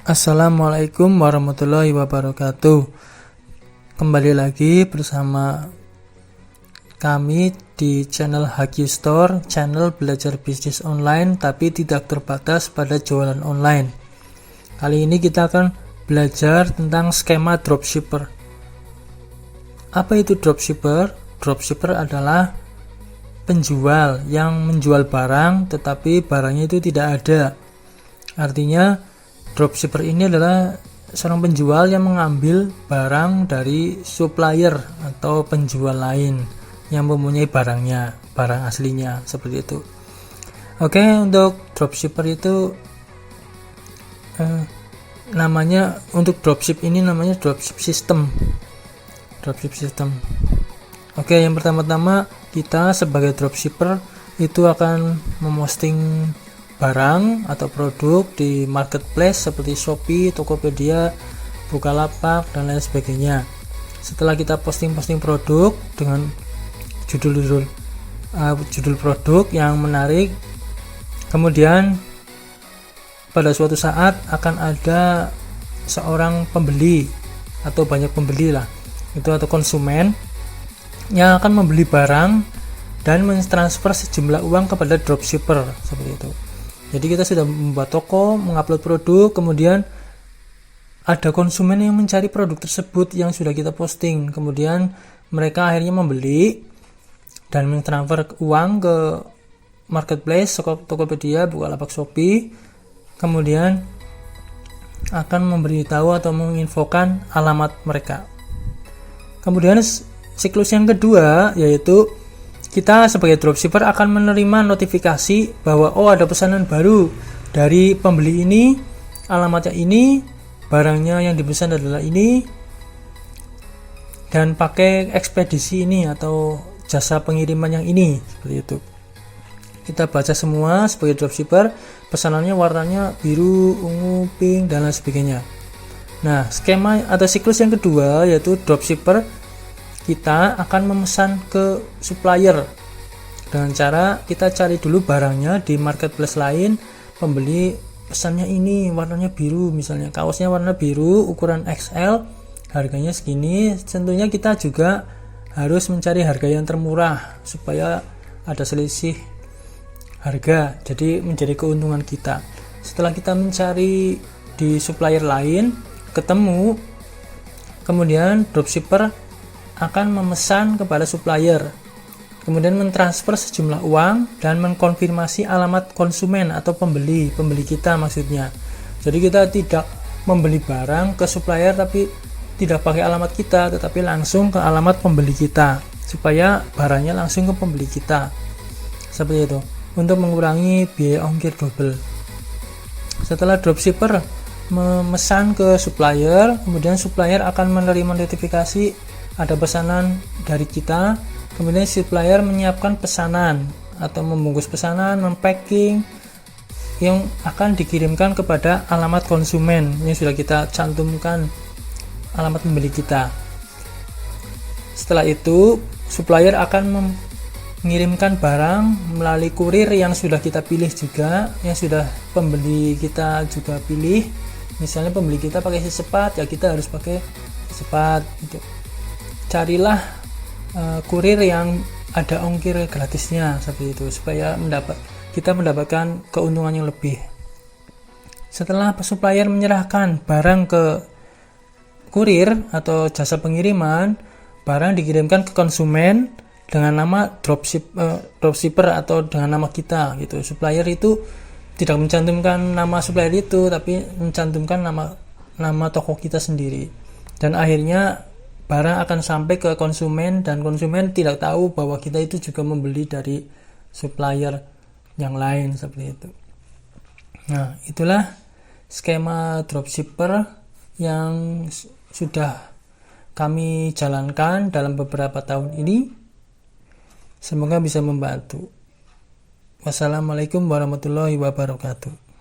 Assalamualaikum warahmatullahi wabarakatuh. Kembali lagi bersama kami di channel Haki Store, channel belajar bisnis online tapi tidak terbatas pada jualan online. Kali ini kita akan belajar tentang skema dropshipper. Apa itu dropshipper? Dropshipper adalah penjual yang menjual barang tetapi barangnya itu tidak ada. Artinya dropshipper ini adalah seorang penjual yang mengambil barang dari supplier atau penjual lain yang mempunyai barang aslinya, seperti itu. Oke, untuk dropshipper itu namanya, untuk dropship ini namanya dropship system. Oke, yang pertama-tama kita sebagai dropshipper itu akan memposting barang atau produk di marketplace seperti Shopee, Tokopedia, Bukalapak dan lain sebagainya. Setelah kita posting produk dengan judul produk yang menarik, kemudian pada suatu saat akan ada seorang pembeli atau banyak pembeli lah, itu atau konsumen yang akan membeli barang dan mentransfer sejumlah uang kepada dropshipper, seperti itu. Jadi kita sudah membuat toko, mengupload produk, kemudian ada konsumen yang mencari produk tersebut yang sudah kita posting. Kemudian mereka akhirnya membeli dan mentransfer uang ke marketplace, Tokopedia, Bukalapak, Shopee. Kemudian akan memberitahu atau menginfokan alamat mereka. Kemudian siklus yang kedua yaitu kita sebagai dropshipper akan menerima notifikasi bahwa ada pesanan baru dari pembeli ini, alamatnya ini, barangnya yang dipesan adalah ini, dan pakai ekspedisi ini atau jasa pengiriman yang ini, seperti itu. Kita baca semua sebagai dropshipper, pesanannya warnanya biru, ungu, pink, dan lain sebagainya. Nah, skema atau siklus yang kedua yaitu dropshipper kita akan memesan ke supplier dengan cara kita cari dulu barangnya di marketplace lain. Pembeli pesannya ini warnanya biru, misalnya kaosnya warna biru ukuran XL, harganya segini. Tentunya kita juga harus mencari harga yang termurah supaya ada selisih harga, jadi menjadi keuntungan kita. Setelah kita mencari di supplier lain ketemu, kemudian dropshipper akan memesan kepada supplier, kemudian mentransfer sejumlah uang dan mengkonfirmasi alamat konsumen atau pembeli kita maksudnya. Jadi kita tidak membeli barang ke supplier tapi tidak pakai alamat kita, tetapi langsung ke alamat pembeli kita supaya barangnya langsung ke pembeli kita, seperti itu, untuk mengurangi biaya ongkir double. Setelah dropshipper memesan ke supplier, kemudian supplier akan menerima notifikasi ada pesanan dari kita, kemudian supplier menyiapkan pesanan atau membungkus pesanan, mempacking yang akan dikirimkan kepada alamat konsumen yang sudah kita cantumkan alamat pembeli kita. Setelah itu supplier akan mengirimkan barang melalui kurir yang sudah kita pilih juga, yang sudah pembeli kita juga pilih. Misalnya pembeli kita pakai secepat, ya kita harus pakai secepat gitu. Carilah kurir yang ada ongkir gratisnya, seperti itu, supaya kita mendapatkan keuntungan yang lebih. Setelah supplier menyerahkan barang ke kurir atau jasa pengiriman, barang dikirimkan ke konsumen dengan nama dropshipper atau dengan nama kita gitu. Supplier itu tidak mencantumkan nama supplier itu, tapi mencantumkan nama toko kita sendiri. Dan akhirnya barang akan sampai ke konsumen dan konsumen tidak tahu bahwa kita itu juga membeli dari supplier yang lain, seperti itu. Nah, itulah skema dropshipper yang sudah kami jalankan dalam beberapa tahun ini. Semoga bisa membantu. Wassalamualaikum warahmatullahi wabarakatuh.